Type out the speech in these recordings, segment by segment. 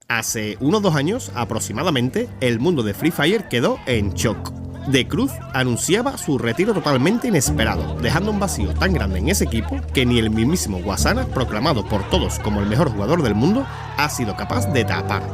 Hace unos 2 años aproximadamente, el mundo de Free Fire quedó en shock. The Cruz anunciaba su retiro totalmente inesperado, dejando un vacío tan grande en ese equipo que ni el mismísimo Wassana, proclamado por todos como el mejor jugador del mundo, ha sido capaz de tapar.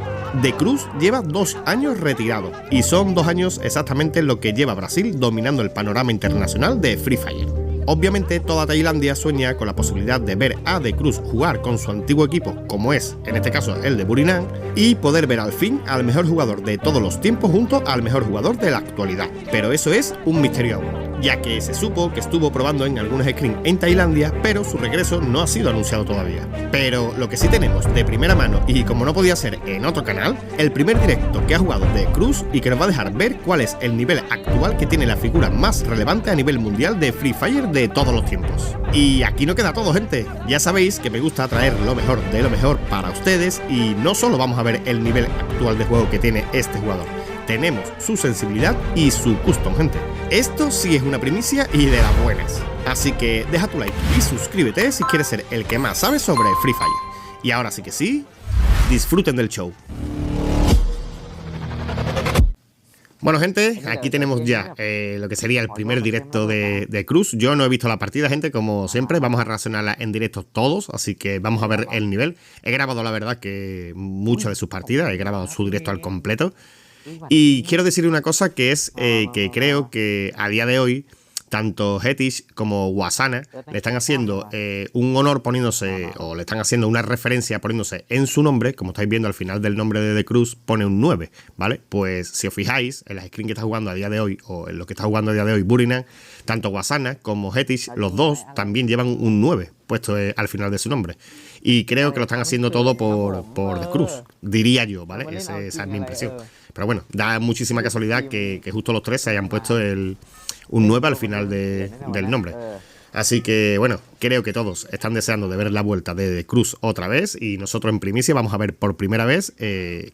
The Cruz lleva 2 años retirado, y son 2 años exactamente lo que lleva Brasil dominando el panorama internacional de Free Fire. Obviamente toda Tailandia sueña con la posibilidad de ver a The Cruz jugar con su antiguo equipo, como es en este caso el de Buriram, y poder ver al fin al mejor jugador de todos los tiempos junto al mejor jugador de la actualidad. Pero eso es un misterio aún, ya que se supo que estuvo probando en algunos screens en Tailandia, pero su regreso no ha sido anunciado todavía. Pero lo que sí tenemos de primera mano, y como no podía ser en otro canal, el primer directo que ha jugado The Cruz y que nos va a dejar ver cuál es el nivel actual que tiene la figura más relevante a nivel mundial de Free Fire de todos los tiempos. Y aquí no queda todo, gente. Ya sabéis que me gusta traer lo mejor de lo mejor para ustedes, y no solo vamos a ver el nivel actual de juego que tiene este jugador, tenemos su sensibilidad y su custom, gente. Esto sí es una primicia y de las buenas. Así que deja tu like y suscríbete si quieres ser el que más sabe sobre Free Fire. Y ahora sí que sí, disfruten del show. Bueno, gente, aquí tenemos ya lo que sería el primer directo de Cruz. Yo no he visto la partida, gente, como siempre. Vamos a reaccionarla en directo todos, así que vamos a ver el nivel. He grabado, la verdad, que muchas de sus partidas. He grabado su directo al completo. Y quiero decir una cosa, que es que creo que a día de hoy tanto Hetish como Wassana le están haciendo un honor poniéndose, o le están haciendo una referencia poniéndose en su nombre. Como estáis viendo, al final del nombre de The Cruz pone un 9, ¿vale? Pues si os fijáis, en las screens que está jugando a día de hoy, o en lo que está jugando a día de hoy Buriram, tanto Wassana como Hetish, los dos también llevan un 9 puesto al final de su nombre. Y creo que lo están haciendo todo por The Cruz, diría yo, ¿vale? Esa es mi impresión. Pero bueno, da muchísima casualidad que justo los tres se hayan puesto un 9 al final del nombre. Así que bueno, creo que todos están deseando de ver la vuelta de Cruz otra vez, y nosotros en primicia vamos a ver por primera vez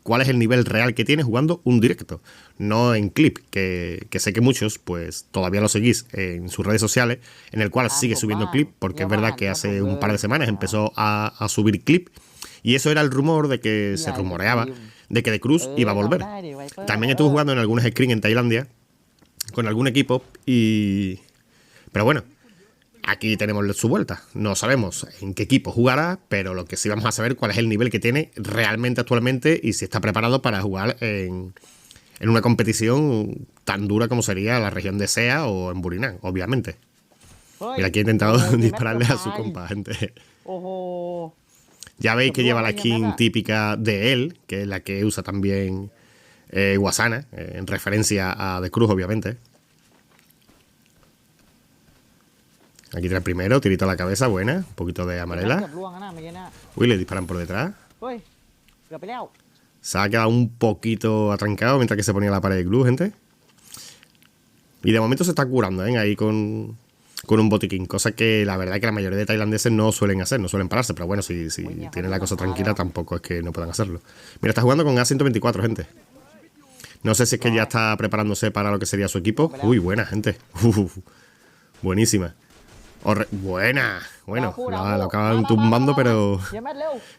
cuál es el nivel real que tiene jugando un directo, no en clip, que sé que muchos pues todavía lo seguís en sus redes sociales, en el cual sigue subiendo clip, porque es verdad que hace un par de semanas empezó a subir clip, y eso era el rumor de que se rumoreaba de que The Cruz iba a volver. También estuvo jugando en algunos screens en Tailandia con algún equipo, pero bueno, aquí tenemos su vuelta. No sabemos en qué equipo jugará, pero lo que sí vamos a saber cuál es el nivel que tiene realmente actualmente y si está preparado para jugar en una competición tan dura como sería la región de SEA o en Buriram, obviamente. Mira, aquí he intentado dispararle a su compa, gente. Ya veis que lleva la skin típica de él, que es la que usa también Wassana, en referencia a The Cruz, obviamente. Aquí trae el primero, tirito a la cabeza, buena. Un poquito de amarela. Uy, le disparan por detrás. Se ha quedado un poquito atrancado mientras que se ponía la pared de glue, gente. Y de momento se está curando, ahí con un botiquín, cosa que la verdad es que la mayoría de tailandeses no suelen hacer, no suelen pararse, pero bueno, si tienen la cosa tranquila tampoco es que no puedan hacerlo. Mira, está jugando con A124, gente. No sé si es que ya está preparándose para lo que sería su equipo. Uy, buena, gente. Buenísima. Buena. Bueno, lo acaban tumbando, pero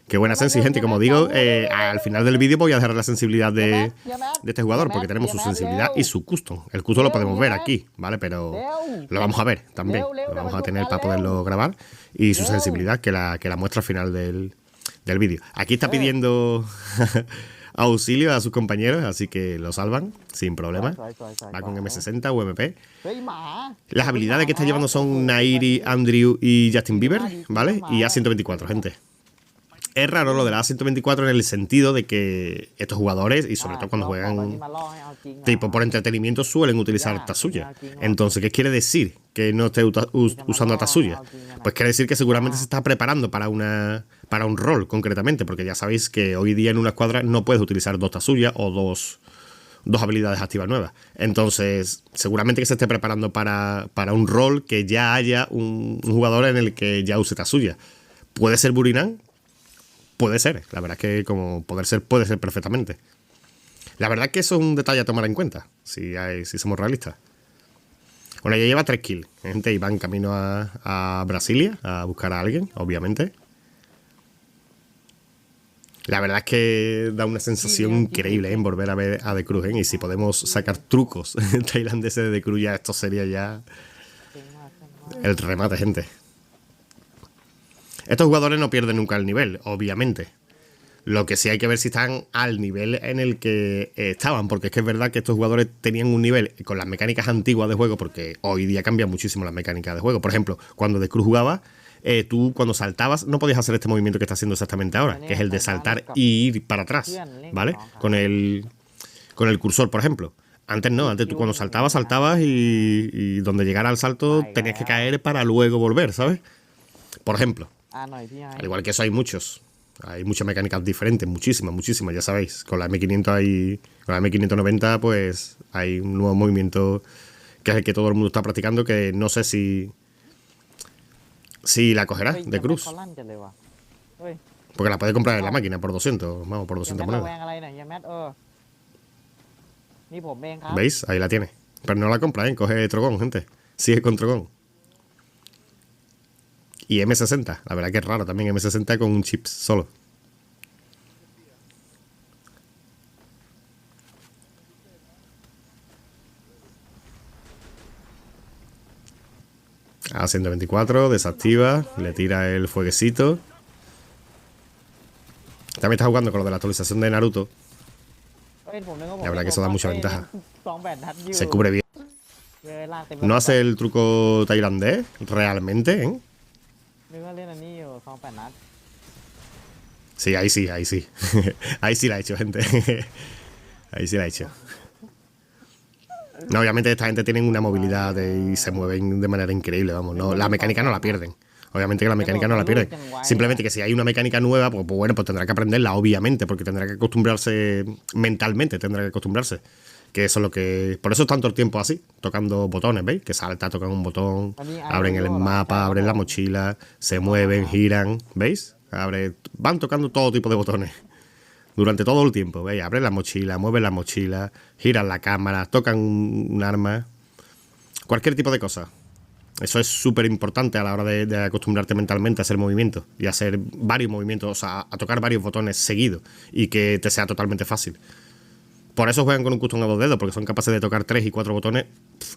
qué buena sensi, gente. Como digo, al final del vídeo voy a dejar la sensibilidad de este jugador, porque tenemos su sensibilidad y su custom. El custom lo podemos ver aquí, ¿vale? Pero lo vamos a ver también. Lo vamos a tener para poderlo grabar. Y su sensibilidad, que la muestra al final del vídeo. Aquí está pidiendo auxilio a sus compañeros, así que lo salvan sin problema. Va con M60 o MP. Las habilidades que está llevando son Nairi, Andrew y Justin Bieber, ¿vale? Y A124, gente. Es raro lo de la A124 en el sentido de que estos jugadores, y sobre todo cuando juegan tipo por entretenimiento, suelen utilizar Tatsuya. Entonces, ¿qué quiere decir que no esté usando a Tatsuya? Pues quiere decir que seguramente se está preparando para un rol concretamente, porque ya sabéis que hoy día en una escuadra no puedes utilizar 2 Tatsuya o dos habilidades activas nuevas. Entonces, seguramente que se esté preparando para un rol que ya haya un jugador en el que ya use Tatsuya. ¿Puede ser Buriram? Puede ser, la verdad es que como puede ser perfectamente. La verdad es que eso es un detalle a tomar en cuenta, si somos realistas. Bueno, ya lleva 3 kills, gente, y va en camino a Brasilia a buscar a alguien, obviamente. La verdad es que da una sensación increíble, ¿eh? En volver a ver a The Cruz, ¿eh? Y si podemos sacar trucos tailandeses de The Cruz, ya esto sería ya el remate, gente. Estos jugadores no pierden nunca el nivel, obviamente. Lo que sí hay que ver si están al nivel en el que estaban, porque es que es verdad que estos jugadores tenían un nivel con las mecánicas antiguas de juego, porque hoy día cambian muchísimo las mecánicas de juego. Por ejemplo, cuando The Cruz jugaba, tú cuando saltabas no podías hacer este movimiento que está haciendo exactamente ahora, que es el de saltar y ir para atrás, ¿vale? Con el cursor, por ejemplo. Antes no, antes tú cuando saltabas, y donde llegara al salto tenías que caer para luego volver, ¿sabes? Por ejemplo. Al igual que eso hay muchos. Hay muchas mecánicas diferentes, muchísimas, muchísimas, ya sabéis. Con la con la M590 pues hay un nuevo movimiento que es el que todo el mundo está practicando, que no sé si la cogerá de Cruz. Porque la puede comprar en la máquina por 200, vamos, por 200 monedas. ¿Veis? Ahí la tiene. Pero no la compra, ¿eh? Coge Trogon, gente. Sigue con Trogon. Y M60, la verdad que es raro también M60 con un chip solo. A 124, desactiva, le tira el fueguecito. También está jugando con lo de la actualización de Naruto. La verdad que eso da mucha ventaja. Se cubre bien. No hace el truco tailandés, realmente, ¿eh? Sí, ahí sí, ahí sí. Ahí sí la ha hecho, gente. Ahí sí la ha hecho. No, obviamente esta gente tiene una movilidad y se mueven de manera increíble, vamos. No, la mecánica no la pierden. Obviamente que la mecánica no la pierden. Simplemente que si hay una mecánica nueva, pues bueno, pues tendrá que aprenderla, obviamente, porque tendrá que acostumbrarse mentalmente, tendrá que acostumbrarse. Que eso es lo que... Por eso es tanto el tiempo así, tocando botones, ¿veis? Que salta, tocan un botón, abren el mapa, abren la mochila, se mueven, giran, ¿veis? Van tocando todo tipo de botones durante todo el tiempo, ¿veis? Abren la mochila, mueven la mochila, giran la cámara, tocan un arma, cualquier tipo de cosa. Eso es súper importante a la hora de acostumbrarte mentalmente a hacer movimientos y a hacer varios movimientos, o sea, a tocar varios botones seguidos y que te sea totalmente fácil. Por eso juegan con un custom a 2 dedos, porque son capaces de tocar 3 y 4 botones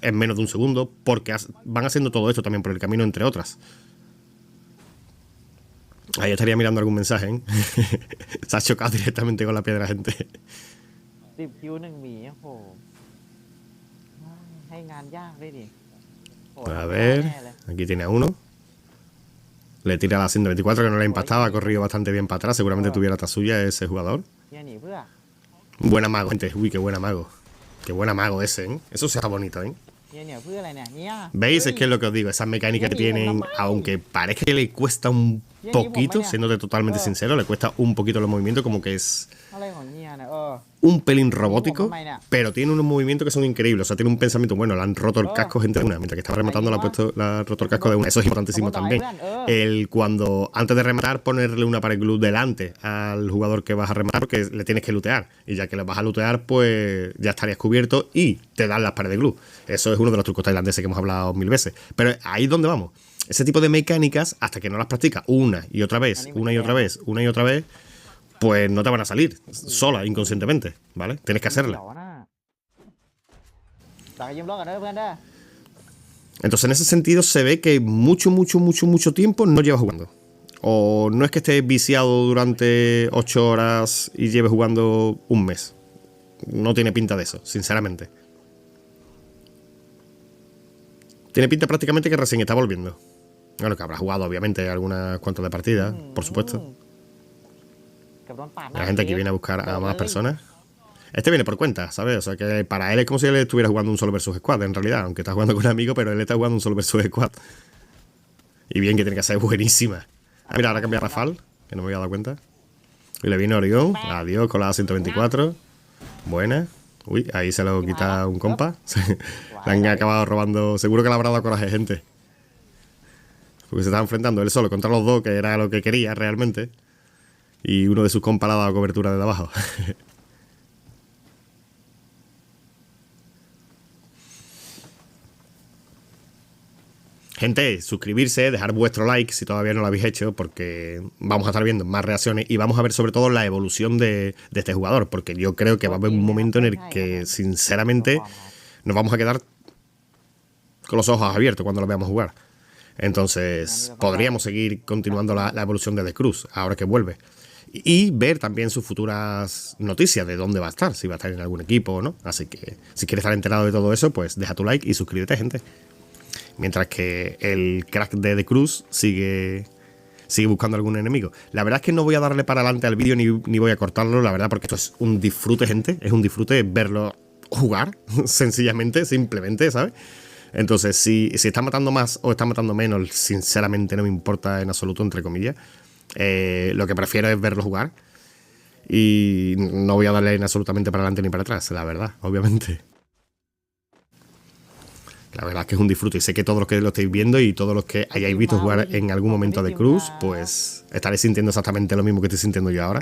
en menos de un segundo, porque van haciendo todo esto también por el camino, entre otras. Ahí estaría mirando algún mensaje, ¿eh? Se ha chocado directamente con la piedra, gente. A ver, aquí tiene a uno. Le tira a la 124 que no le ha impactado, ha corrido bastante bien para atrás, seguramente tuviera suya ese jugador. Buena mago, gente. Uy, qué buena mago. Qué buena mago ese, ¿eh? Eso sí está bonito, ¿eh? ¿Veis? Es que es lo que os digo, esas mecánicas que tienen, aunque parezca que le cuesta un poquito, siéndote totalmente sincero, le cuesta un poquito los movimientos, como que es un pelín robótico, pero tiene unos movimientos que son increíbles. O sea, tiene un pensamiento, bueno, le han roto el casco gente de una, mientras que estaba rematando le ha roto el casco de una. Eso es importantísimo también. Cuando antes de rematar, ponerle una pared glue delante al jugador que vas a rematar, porque le tienes que lootear. Y ya que le vas a lootear, pues ya estarías cubierto y te dan las paredes glue. Eso es uno de los trucos tailandeses que hemos hablado 1000 veces. Pero ahí es donde vamos. Ese tipo de mecánicas, hasta que no las practicas una y otra vez, una y otra vez, una y otra vez, pues no te van a salir sola, inconscientemente, ¿vale? Tienes que hacerla. Entonces, en ese sentido, se ve que mucho tiempo no llevas jugando. O no es que estés viciado durante 8 horas y lleves jugando un mes. No tiene pinta de eso, sinceramente. Tiene pinta prácticamente que recién está volviendo. Bueno, que habrá jugado, obviamente, algunas cuantas de partidas, por supuesto. La gente que viene a buscar a más personas. Este viene por cuenta, ¿sabes? O sea que para él es como si él estuviera jugando un solo versus squad, en realidad. Aunque está jugando con un amigo, pero él está jugando un solo versus squad. Y bien que tiene que ser buenísima. Ah, mira, ahora cambia Rafal, que no me había dado cuenta. Y le viene Orión. Adiós con la 124. Buena. Uy, ahí se lo quita un compa. Le han acabado robando. Seguro que le habrá dado coraje, gente. Porque se estaba enfrentando él solo contra los dos, que era lo que quería realmente. Y uno de sus compas le ha dado cobertura desde abajo. Gente, suscribirse, dejar vuestro like si todavía no lo habéis hecho, porque vamos a estar viendo más reacciones y vamos a ver sobre todo la evolución de este jugador, porque yo creo que va a haber un momento en el que, sinceramente, nos vamos a quedar con los ojos abiertos cuando lo veamos jugar. Entonces, podríamos seguir continuando la evolución de The Cruz, ahora que vuelve. Y ver también sus futuras noticias de dónde va a estar, si va a estar en algún equipo o no. Así que, si quieres estar enterado de todo eso, pues deja tu like y suscríbete, gente. Mientras que el crack de The Cruz sigue buscando algún enemigo. La verdad es que no voy a darle para adelante al vídeo ni voy a cortarlo, la verdad, porque esto es un disfrute, gente. Es un disfrute verlo jugar, sencillamente, simplemente, ¿sabes? Entonces, si está matando más o está matando menos, sinceramente no me importa en absoluto, entre comillas. Lo que prefiero es verlo jugar. Y no voy a darle absolutamente para adelante ni para atrás, la verdad, obviamente. La verdad es que es un disfrute y sé que todos los que lo estáis viendo y todos los que hayáis visto jugar en algún momento de Cruz, pues estaréis sintiendo exactamente lo mismo que estoy sintiendo yo ahora.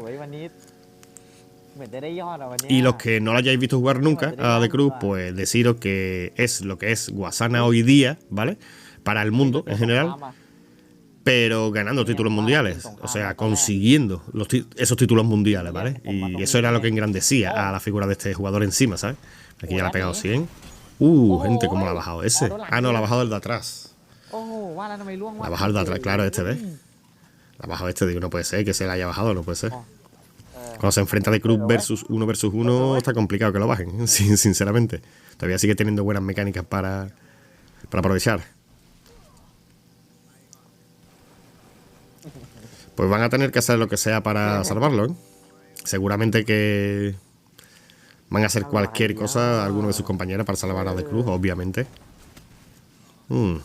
Y los que no lo hayáis visto jugar nunca a The Cruz, pues deciros que es lo que es Guasana hoy día, ¿vale? Para el mundo en general, pero ganando títulos mundiales, o sea, consiguiendo esos títulos mundiales, ¿vale? Y eso era lo que engrandecía a la figura de este jugador encima, ¿sabes? Aquí ya le ha pegado 100. Gente, ¿cómo la ha bajado ese? Ah, no, la ha bajado el de atrás. La ha bajado el de atrás, claro, este, ¿ves? La ha bajado este, digo, no puede ser que se la haya bajado, no puede ser. Cuando se enfrenta de Cruz versus uno, está complicado que lo bajen, sinceramente. Todavía sigue teniendo buenas mecánicas para aprovechar. Pues van a tener que hacer lo que sea para salvarlo, ¿eh? Seguramente que van a hacer cualquier cosa algunos de sus compañeros para salvar a The Cruz, obviamente. Pues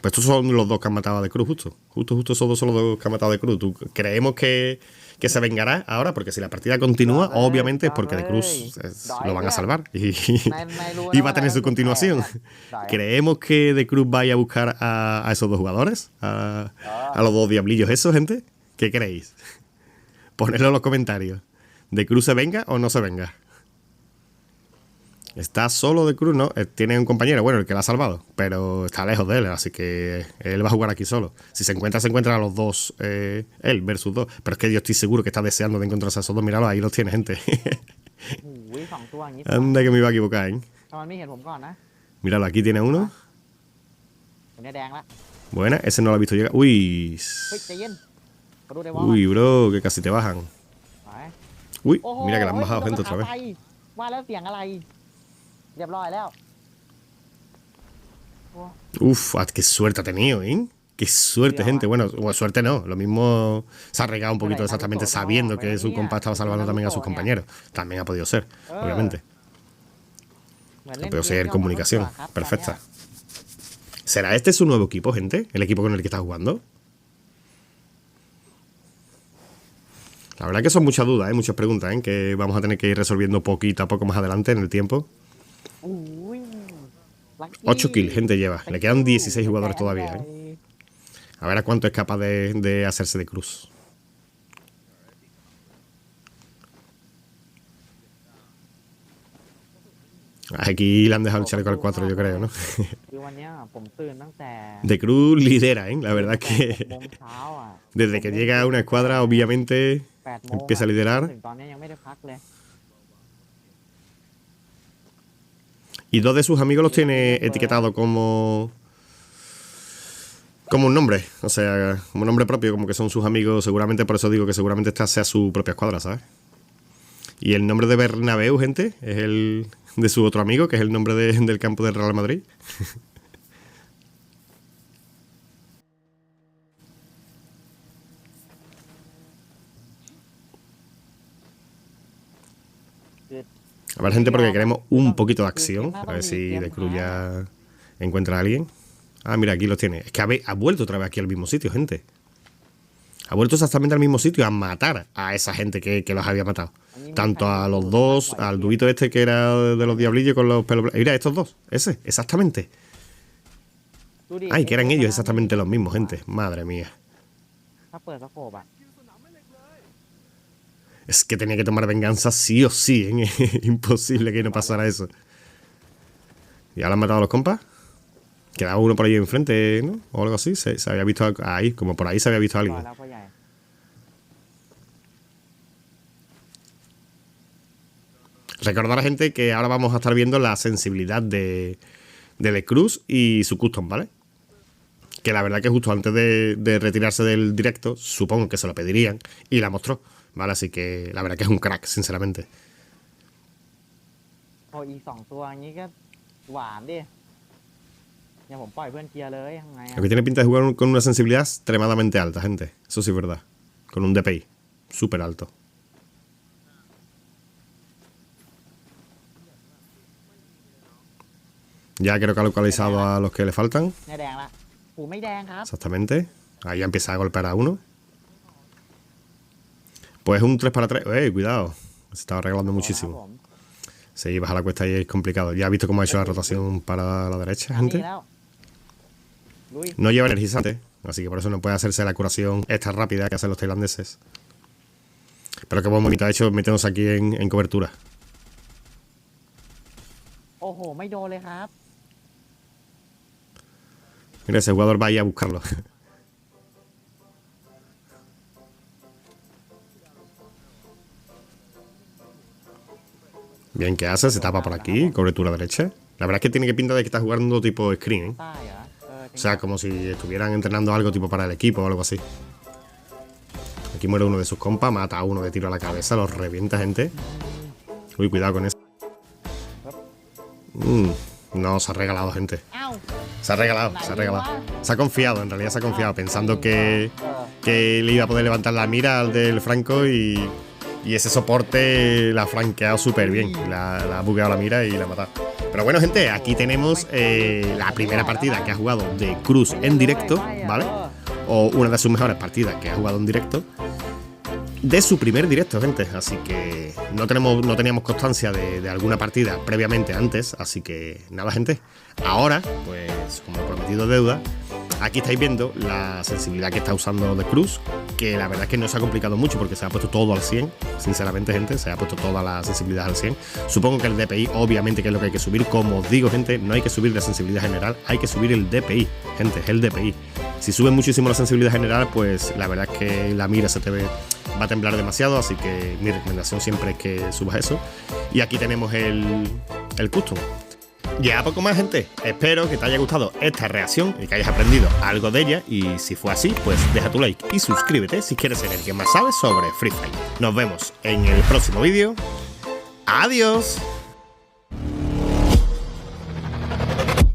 estos son los dos que han matado a The Cruz, justo. Justo esos dos son los dos que han matado a The Cruz. Creemos que se vengará ahora, porque si la partida continúa, obviamente es porque The Cruz lo van a salvar y va a tener su continuación. ¿Creemos que The Cruz vaya a buscar a esos dos jugadores? ¿A los dos diablillos esos, gente? ¿Qué creéis? Ponedlo en los comentarios. ¿The Cruz se venga o no se venga? Está solo The Cruz, ¿no? Tiene un compañero, bueno, el que la ha salvado, pero está lejos de él, así que él va a jugar aquí solo. Si se encuentra a los dos, él versus dos. Pero es que yo estoy seguro que está deseando de encontrarse a esos dos. Míralo, ahí los tiene, gente. Anda que me iba a equivocar, ¿eh? Míralo, aquí tiene uno. Buena, ese no lo ha visto llegar. Uy, bro, que casi te bajan. Uy, mira que la han bajado, gente, otra vez. Uf, qué suerte ha tenido, ¿eh? Qué suerte, gente. Bueno, suerte no. Lo mismo se ha regado un poquito exactamente sabiendo que su compa estaba salvando también a sus compañeros. También ha podido ser, obviamente. Ha podido ser comunicación. Perfecta. ¿Será este su nuevo equipo, gente? ¿El equipo con el que está jugando? La verdad que son muchas dudas, muchas preguntas, que vamos a tener que ir resolviendo poquito a poco más adelante en el tiempo. 8 kills, gente, lleva. Le quedan 16 jugadores todavía, A ver a cuánto es capaz de hacerse de Cruz. Aquí le han dejado el chaleco al 4, yo creo, ¿no? The Cruz lidera, La verdad es que desde que llega a una escuadra, obviamente, empieza a liderar. Y dos de sus amigos los tiene etiquetado como un nombre, o sea, como nombre propio, como que son sus amigos, seguramente, por eso digo que seguramente esta sea su propia escuadra, ¿sabes? Y el nombre de Bernabéu, gente, es el de su otro amigo, que es el nombre del campo del Real Madrid. A ver, gente, porque queremos un poquito de acción. A ver si The Cruz ya encuentra a alguien. Ah, mira, aquí los tiene. Es que ha vuelto otra vez aquí al mismo sitio, gente. Ha vuelto exactamente al mismo sitio a matar a esa gente que los había matado. Tanto a los dos, al dubito este que era de los diablillos con los pelos. Mira, estos dos. Ese, exactamente. Ay, que eran ellos exactamente los mismos, gente. Madre mía. Es que tenía que tomar venganza sí o sí, Imposible que no pasara eso. ¿Ya lo han matado a los compas? Quedaba uno por ahí enfrente, ¿no? O algo así. Se había visto ahí, como por ahí se había visto a ก่อ alguien. นแล้วพ่อใหญ่ Recordar a la gente que ahora vamos a estar viendo la sensibilidad de Cruz y su custom, ¿vale? Que la verdad que justo antes de retirarse del directo, supongo que se lo pedirían y la mostró, ¿vale? Así que la verdad que es un crack, sinceramente. โอ้อีก2ตัวอย่างงี้ก็หวานดิเนี่ยผมปล่อยเพื่อนเคลียร์เลยยังไง Lo que tiene pinta de jugar con una sensibilidad extremadamente alta, gente. Eso sí es verdad. Con un DPI súper alto. Ya creo que ha localizado a los que le faltan. เนี่ยแดงละหูไม่แดงครับ Exactamente. Ahí ya empieza a golpear a uno. Pues un 3 para 3. Cuidado. Se está arreglando ครับ muchísimo. ผม Sí, baja la cuesta y es complicado. Ya ha visto cómo ha hecho la rotación para la derecha, อันนี้ gente. แล้วลุย No lleva energizante, así que por eso no puede hacerse la curación extra rápida que hacen los tailandeses. Pero qué buen bonito ha hecho metiéndose aquí en cobertura. โอ้โหไม่โดนเลยครับ Mira, ese jugador va ahí a buscarlo. Bien, ¿qué hace? Se tapa por aquí, cobertura derecha. La verdad es que tiene que pinta de que está jugando tipo screen, ¿eh? ใต้เหรอจริ O ง sea, como si estuvieran entrenando algo tipo para el equipo o algo así. Aquí muere uno de sus compas, mata a uno de tiro a la cabeza, los revienta, gente. Uy, cuidado con eso. No, se ha regalado, gente. อ้าว Se ha regalado, se ha regalado. Se ha confiado, en realidad se ha confiado, pensando que le iba a poder levantar la mira al del Franco y ese soporte la ha franqueado súper bien. La ha bugueado la mira y la ha matado. Pero bueno, gente, aquí tenemos la primera partida que ha jugado de Cruz en directo, ¿vale? O una de sus mejores partidas que ha jugado en directo. De su primer directo, gente. Así que no teníamos constancia de alguna partida previamente antes. Así que nada, gente. Ahora, pues como he prometido deuda, aquí estáis viendo la sensibilidad que está usando de Cruz. Que la verdad es que no se ha complicado mucho porque se ha puesto todo al 100. Sinceramente, gente, se ha puesto toda la sensibilidad al 100. Supongo que el DPI, obviamente, que es lo que hay que subir. Como os digo, gente, no hay que subir la sensibilidad general, hay que subir el DPI. Gente, es el DPI. Si sube muchísimo la sensibilidad general, pues la verdad es que la mira se te va a temblar demasiado, así que mi recomendación siempre es que subas eso. Y aquí tenemos el custom. Ya poco más, gente. Espero que te haya gustado esta reacción y que hayas aprendido algo de ella. Y si fue así, pues deja tu like y suscríbete si quieres ser el que más sabe sobre Free Fire. Nos vemos en el próximo vídeo. ¡Adiós!